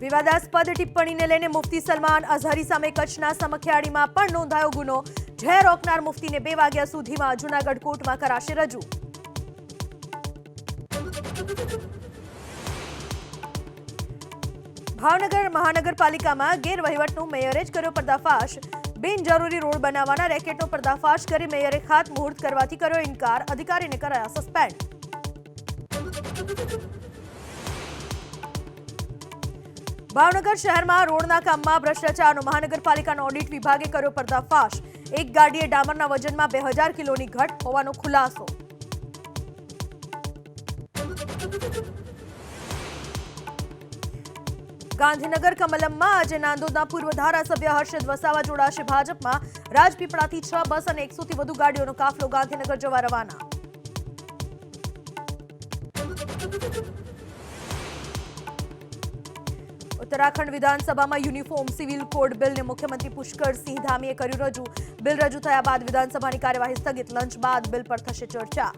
વિવાદાસ્પદ ટિપ્પણીને લઈને મુફ્તી સલમાન અઝહરી સામે કચ્છના સમખિયાળીમાં પણ નોંધાયો ગુનો। ઝેર રોકનાર મુફ્તીને 2 વાગ્યા સુધીમાં જૂનાગઢ કોર્ટમાં કરાશે રજૂ। ભાવનગર મહાનગરપાલિકામાં ગેરવહીવટનો મેયરે જ કર્યો પર્દાફાશ। બિનજરૂરી રોડ બનાવવાના રેકેટનો પર્દાફાશ કરી મેયરે ખાતમુહૂર્ત કરવાથી કર્યો ઇનકાર। અધિકારીને કરાયા સસ્પેન્ડ। ભાવનગર શહેરમાં રોડના કામમાં ભ્રષ્ટાચારનો મહાનગરપાલિકાના ઓડિટ વિભાગે કર્યો પર્દાફાશ। એક ગાડીએ ડામરના વજનમાં 2000 કિલોની ઘટ હોવાનો ખુલાસો। ગાંધીનગર કમલમમાં આજે નાંદોદના પૂર્વ ધારાસભ્ય હર્ષદ વસાવા જોડાશે ભાજપમાં। રાજપીપળાથી 6 બસ અને 100 થી વધુ ગાડીઓનો કાફલો ગાંધીનગર જવા રવાના। ઉત્તરાખંડ વિધાનસભામાં યુનિફોર્મ સિવિલ કોડ બિલને મુખ્યમંત્રી પુષ્કરસિંહ ધામીએ કર્યું રજૂ। બિલ રજૂ થયા બાદ વિધાનસભાની કાર્યવાહી સ્થગિત। લંચ બાદ બિલ પર થશે ચર્ચા।